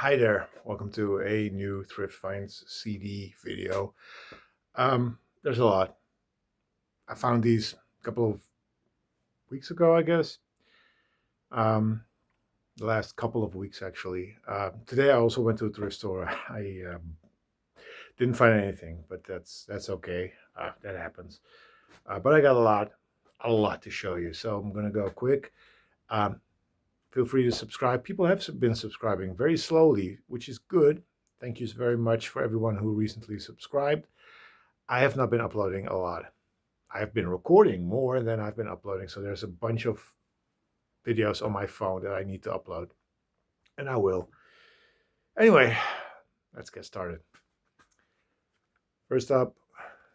Hi there, welcome to a new Thrift Finds CD video. There's a lot. I found these a couple of weeks ago, I guess. Um, the last couple of weeks, actually. Today I also went to a thrift store. I didn't find anything, but that's okay. That happens. But I got a lot to show you, so I'm gonna go quick. Um, Feel free to subscribe. People have been subscribing very slowly, which is good. Thank you very much for everyone who recently subscribed. I have not been uploading a lot. I've been recording more than I've been uploading, so there's a bunch of videos on my phone that I need to upload, and I will. Anyway, let's get started. First up,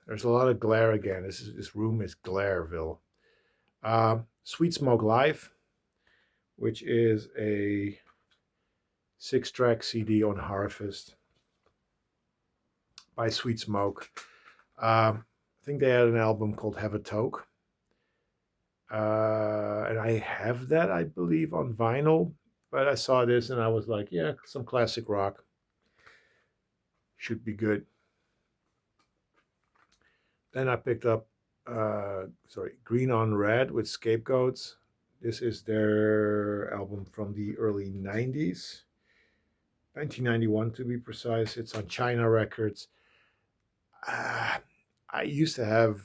there's a lot of glare again. This room is Glareville. Sweet Smoke Live, which is a 6-track CD on Harvest by Sweet Smoke. I think they had an album called Have a Toke. And I have that, I believe, on vinyl. But I saw this and I was like, yeah, some classic rock. Should be good. Then I picked up, Green on Red with Scapegoats. This is their album from the early 90s, 1991 to be precise. It's on China Records. I used to have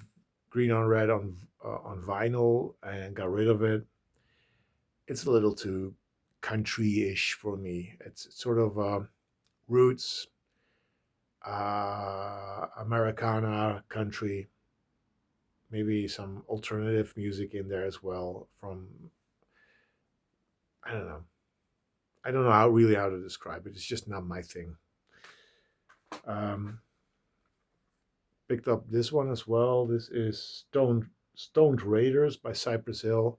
Green on Red on vinyl and got rid of it. It's a little too country-ish for me. It's sort of roots, Americana country, maybe some alternative music in there as well. I don't know. I don't know how to describe it. It's just not my thing. Um, Picked up this one as well. This is Stoned Raiders by Cypress Hill.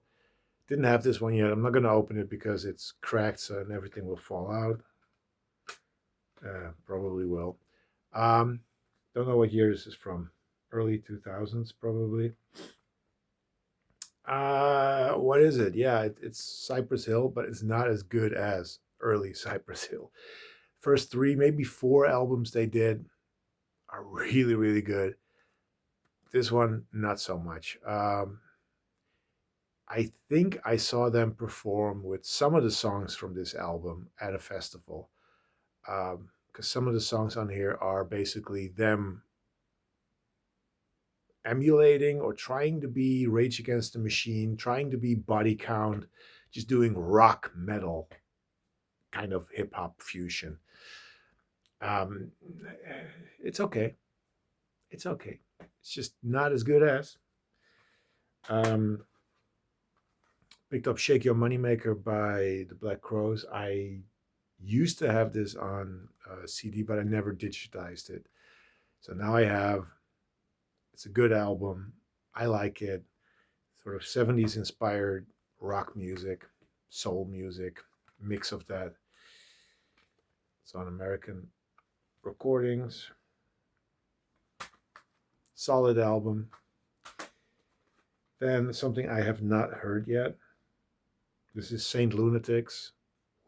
Didn't have this one yet. I'm not going to open it because it's cracked and everything will fall out. Probably will. Don't know what year this is from. Early 2000s, probably. What is it? Yeah, it's Cypress Hill, but it's not as good as early Cypress Hill. First three, maybe four albums they did are really, really good. This one, not so much. I think I saw them perform with some of the songs from this album at a festival. Because some of the songs on here are basically them emulating or trying to be Rage Against the Machine, trying to be Body Count, just doing rock metal kind of hip hop fusion. Um, it's okay. It's okay. It's just not as good as. Um, Picked up Shake Your Moneymaker by the Black Crows. I used to have this on CD, but I never digitized it. So now I have. It's a good album. I like it. Sort of 70s inspired rock music, soul music, mix of that. It's on American recordings. Solid album. Then something I have not heard yet. This is Saint Lunatics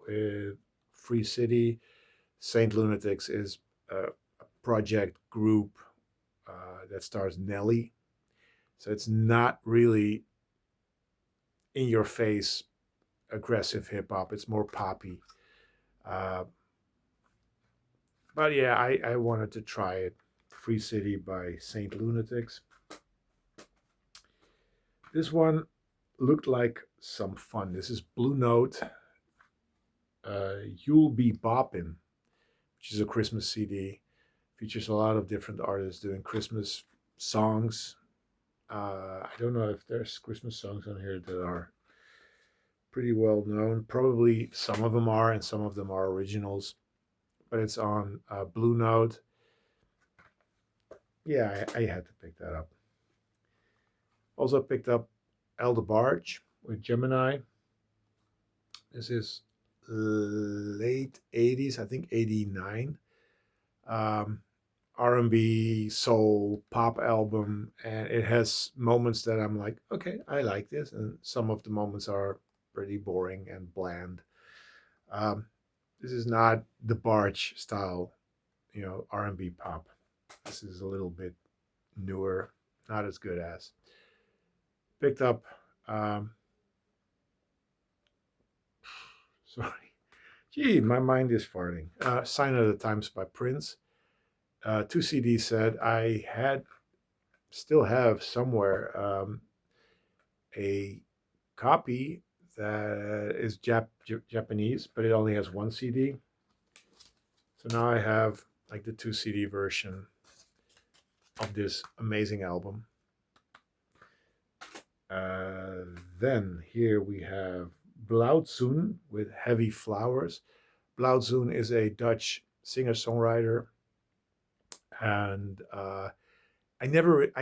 with Free City. Saint Lunatics is a project group that stars Nelly. So it's not really in your face aggressive hip hop. It's more poppy. Uh, but yeah, I wanted to try it. Free City by Saint Lunatics. This one looked like some fun. This is Blue Note. You'll Be Boppin', which is a Christmas CD. Features a lot of different artists doing Christmas songs. I don't know if there's Christmas songs on here that are pretty well known. Probably some of them are, and some of them are originals. But it's on Blue Note. Yeah, I had to pick that up. Also picked up El DeBarge with Gemini. This is late 80s, I think 89. R&B, soul, pop album, and it has moments that I'm like, okay, I like this, and some of the moments are pretty boring and bland. Um, This is not the barge style, R&B pop. This is a little bit newer, not as good as. Picked up, um, sorry, gee, my mind is farting. Sign of the Times by Prince. Two CD set. I still have somewhere a copy that is Japanese, but it only has one CD. So now I have like the two CD version of this amazing album. Uh, then here we have Blauwzoen with Heavy Flowers. Blauwzoen is a Dutch singer-songwriter, and I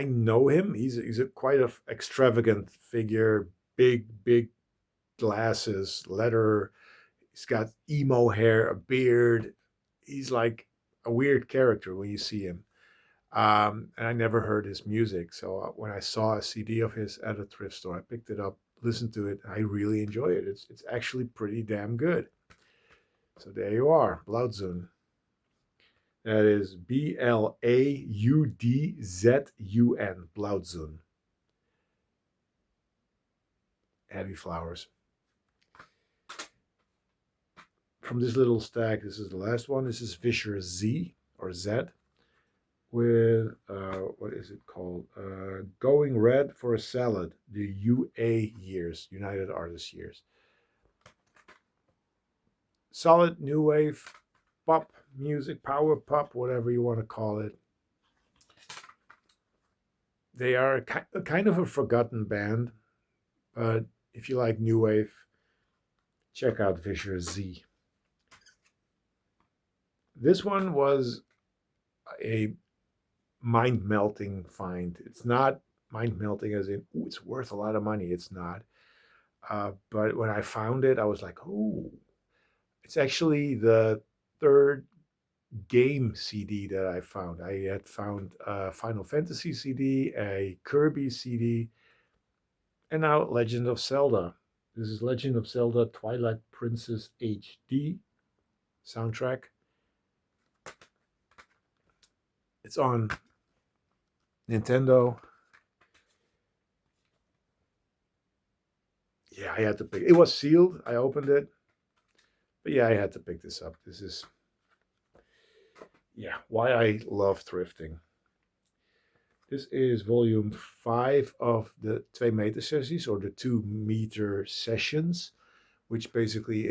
know him. He's a quite a extravagant figure, big glasses, leather. He's got emo hair, a beard. He's like a weird character when you see him. And I never heard his music. So when I saw a CD of his at a thrift store, I picked it up, listened to it. And I really enjoy it. It's actually pretty damn good. So there you are, Blauwzoen. That is Blaudzun. Blauwzoen. Heavy Flowers. From this little stack, this is the last one. This is Fisher Z or Z with what is it called? Going Red for a Salad, the UA years, United Artists years. Solid new wave pop music, power pop, whatever you want to call it. They are a kind of a forgotten band, but if you like new wave, check out Fisher Z. This one was a mind melting find. It's not mind melting as in, ooh, it's worth a lot of money. It's not. But when I found it, I was like, oh, it's actually the third game CD that I found. I had found a Final Fantasy CD, a Kirby CD, and now Legend of Zelda. This is Legend of Zelda Twilight Princess HD soundtrack. It's on Nintendo. Yeah, I had to pick. It was sealed. I opened it, but yeah, I had to pick this up. This is why I love thrifting. This is volume 5 of the 2 meter sessies, or the 2 meter sessions, which basically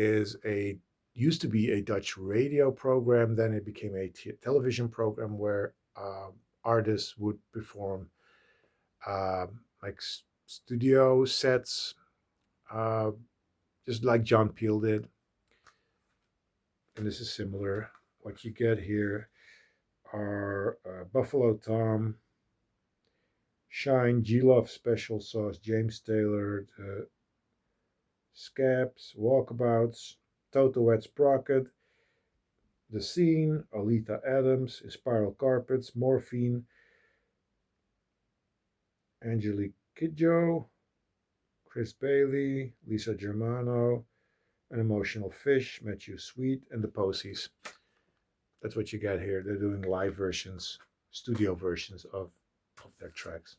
used to be a Dutch radio program. Then it became a television program where artists would perform like studio sets, uh, just like John Peel did. And this is similar. What you get here are Buffalo Tom, Shine, G-Love Special Sauce, James Taylor, the Scabs, Walkabouts, Toto Sprocket, The Scene, Alita Adams, Spiral Carpets, Morphine, Angelique Kidjo, Chris Bailey, Lisa Germano, An Emotional Fish, Matthew Sweet, and the Posies. That's what you get here. They're doing live versions, studio versions of their tracks.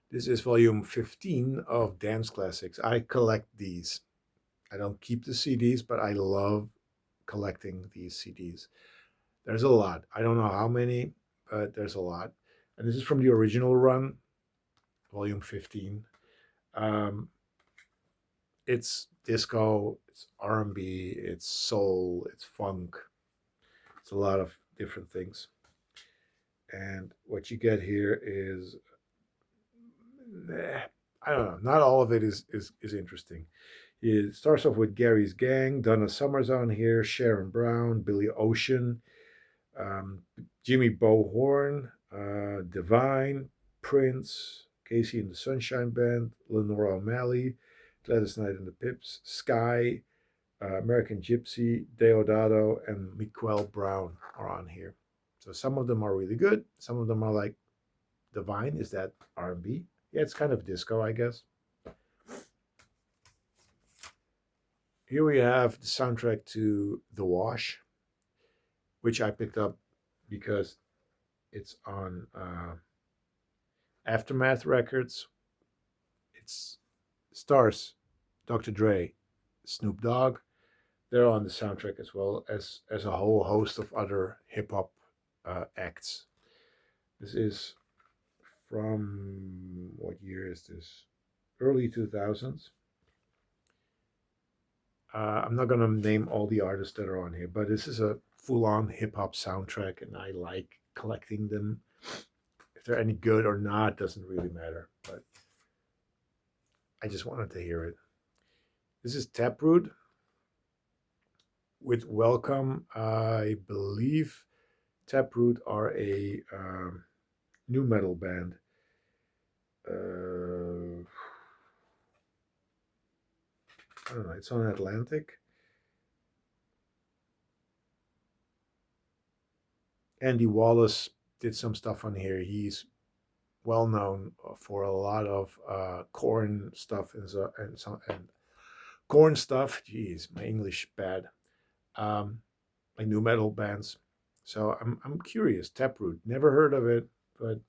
This is volume 15 of Dance Classics. I collect these. I don't keep the CDs, but I love collecting these CDs. There's a lot. I don't know how many, but there's a lot. And this is from the original run, volume 15. It's disco, it's R&B, it's soul, it's funk. It's a lot of different things. And what you get here is, I don't know, not all of it is interesting. It starts off with Gary's Gang, Donna Summer's on here, Sharon Brown, Billy Ocean, Jimmy Bo Horn, Divine, Prince, Casey and the Sunshine Band, Lenora O'Malley, Gladys Knight and the Pips, Sky, American Gypsy, Deodato, and Miquel Brown are on here. So some of them are really good. Some of them are like Divine. Is that R&B? Yeah, it's kind of disco, I guess. Here we have the soundtrack to The Wash, which I picked up because it's on Aftermath Records. It's stars Dr. Dre, Snoop Dogg. They're on the soundtrack as well as a whole host of other hip hop acts. This is from what year is this? Early 2000s. I'm not gonna name all the artists that are on here, but this is a full-on hip hop soundtrack, and I like collecting them. If they're any good or not doesn't really matter, but I just wanted to hear it. This is Taproot with Welcome. I believe Taproot are a new metal band. I don't know. It's on Atlantic. Andy Wallace did some stuff on here. He's well known for a lot of corn stuff and corn stuff. Jeez, my English bad. Um, like new metal bands. So I'm curious. Taproot, never heard of it, but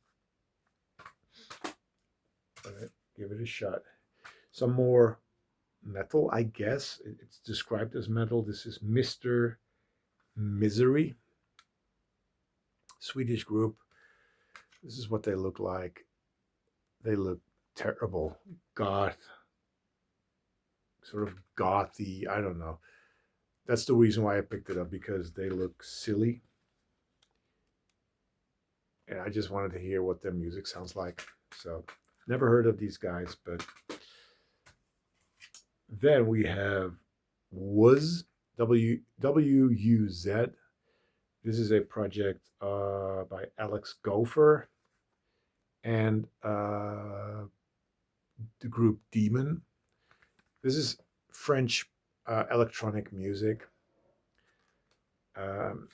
give it a shot. Some more metal, I guess. It's described as metal. This is Mr. Misery, Swedish group. This is what they look like. They look terrible. Goth, sort of gothy. I don't know. That's the reason why I picked it up because they look silly. And I just wanted to hear what their music sounds like. So, never heard of these guys, but then we have Wuz, WUZ. This is a project by Alex Gopher and the group Demon. This is French electronic music. Um,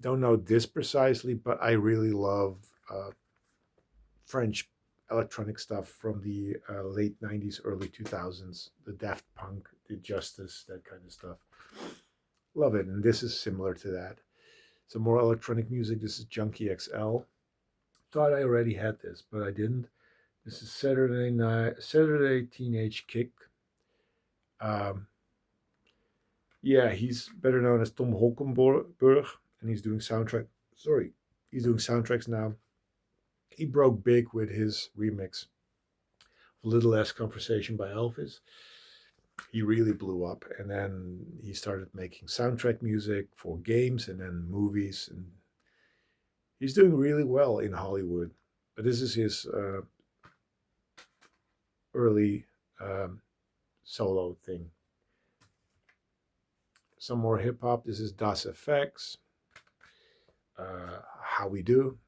don't know this precisely, but I really love French electronic stuff from the late 90s, early 2000s, the Daft Punk, the Justice, that kind of stuff. Love it. And this is similar to that. Some more electronic music. This is Junkie XL. Thought I already had this, but I didn't. This is Saturday Teenage Kick. Um, yeah, he's better known as Tom Holkenborg, and he's doing soundtrack. Sorry, he's doing soundtracks now. He broke big with his remix of Little Less Conversation by Elvis. He really blew up, and then he started making soundtrack music for games and then movies, and he's doing really well in Hollywood. But this is his early solo thing. Some more hip hop. This is Das FX. How We Do.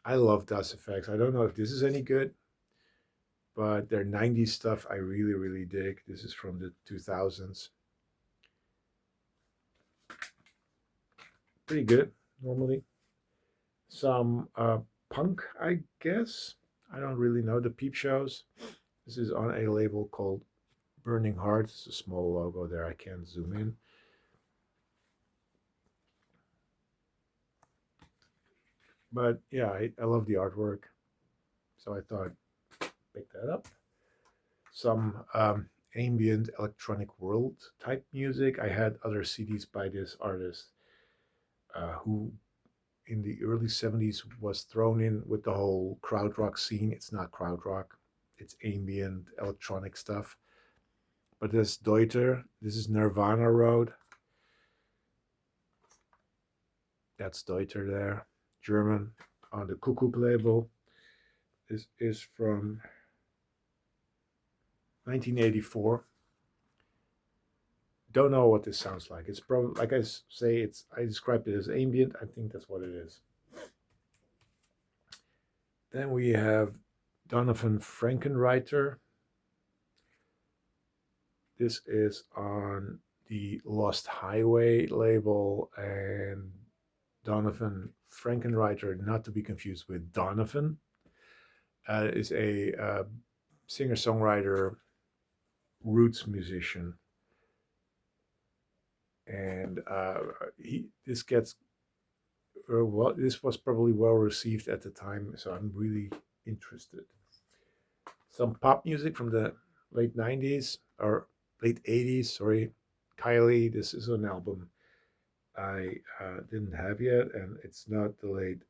I love Das FX. I don't know if this is any good, but their 90s stuff I really, really dig. This is from the 2000s. Pretty good, normally. Some punk, I guess. I don't really know. The Peep Shows. This is on a label called Burning Heart. It's a small logo there. I can't zoom in. But yeah, I love the artwork. So I thought, pick that up. Some ambient electronic world type music. I had other CDs by this artist who in the early 70s was thrown in with the whole krautrock scene. It's not krautrock, it's ambient electronic stuff. But this Deuter, this is Nirvana Road. That's Deuter there, German, on the Kuckuck label. This is from 1984. Don't know what this sounds like. It's probably, like I say, I described it as ambient. I think that's what it is. Then we have Donovan Frankenreiter. This is on the Lost Highway label, and Donovan Frankenreiter, not to be confused with Donovan, is a singer-songwriter, roots musician. and this gets well. This was probably well received at the time, so I'm really interested. Some pop music from the late '90s or late '80s. Sorry, Kylie. This is an album I didn't have yet, and it's not the late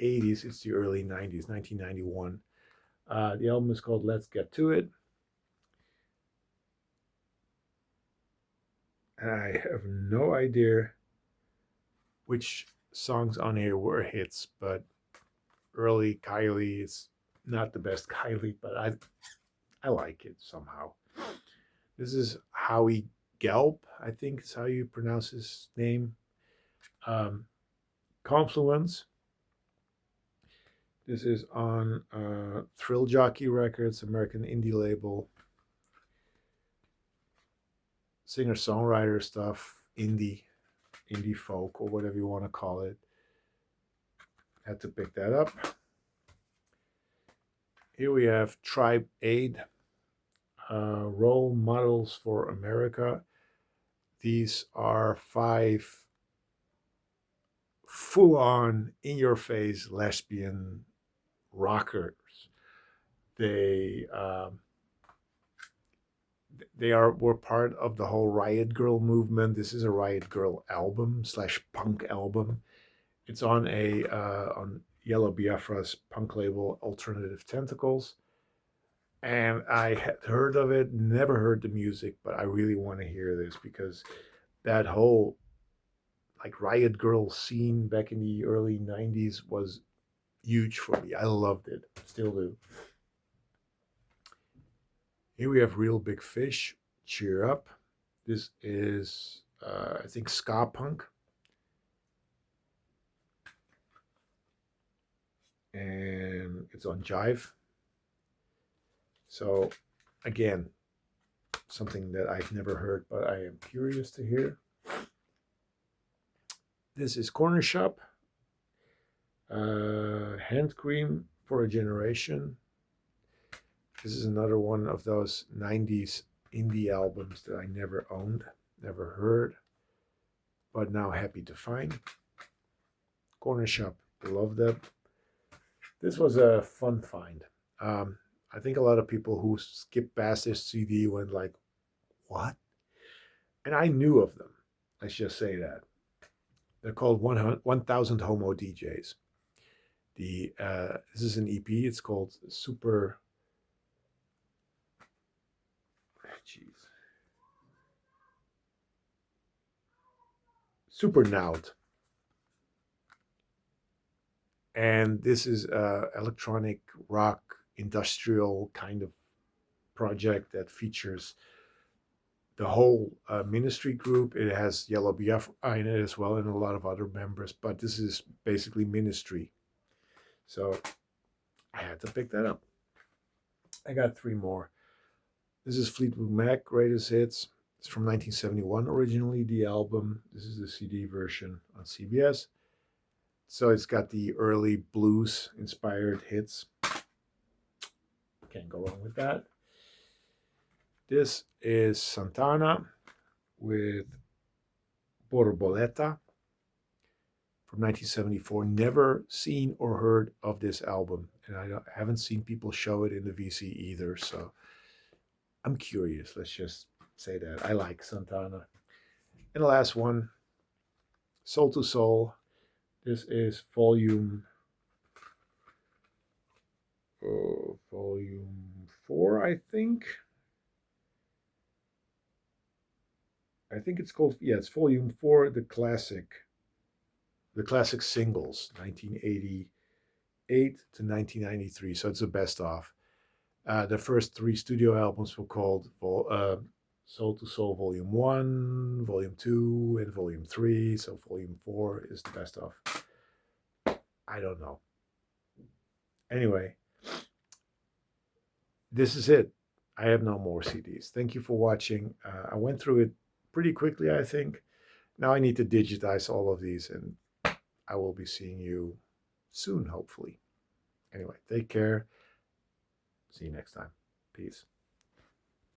'80s. It's the early '90s, 1991. The album is called "Let's Get to It," and I have no idea which songs on here were hits, but early Kylie is not the best Kylie, but I like it somehow. This is Howie Gelb, I think is how you pronounce his name. Um, Confluence. This is on Thrill Jockey Records, American indie label. Singer songwriter stuff, indie folk, or whatever you want to call it. Had to pick that up. Here we have Tribe Aid, Role Models for America. These are 5 full on, in your face lesbian rockers. They were part of the whole Riot Girl movement. This is a Riot Girl album slash punk album. It's on on Yellow Biafra's punk label Alternative Tentacles. And I had heard of it, never heard the music, but I really want to hear this because that whole like Riot Girl scene back in the early '90s was huge for me. I loved it, still do. Here we have Real Big Fish, Cheer Up. This is, I think, ska punk. And it's on Jive. So, again, something that I've never heard, but I am curious to hear. This is Corner Shop, Hand Cream for a Generation. This is another one of those '90s indie albums that I never owned, never heard, but now happy to find. Corner Shop, love that. This was a fun find. I think a lot of people who skipped past this CD went like, "What?" And I knew of them. Let's just say that. They're called 1,000 Homo DJs. This is an EP. It's called Super. Jeez. Supernaut. And this is electronic rock industrial kind of project that features the whole Ministry group. It has Yellow Biafra in it as well and a lot of other members, but this is basically Ministry. So I had to pick that up. I got 3 more. This is Fleetwood Mac, Greatest Hits. It's from 1971 originally, the album. This is the CD version on CBS. So it's got the early blues inspired hits. Can't go wrong with that. This is Santana with Borboleta from 1974. Never seen or heard of this album, and I haven't seen people show it in the VC either. So I'm curious. Let's just say that I like Santana. And the last one, Soul to Soul. This is volume 4, I think. I think it's called, yeah, it's volume 4, the classic singles, 1988 to 1993. So it's the best of. The first 3 studio albums were called Soul to Soul Volume 1, Volume 2, and Volume 3. So Volume 4 is the best of. I don't know. Anyway, this is it. I have no more CDs. Thank you for watching. I went through it pretty quickly, I think. Now I need to digitize all of these, and I will be seeing you soon, hopefully. Anyway, take care. See you next time. Peace.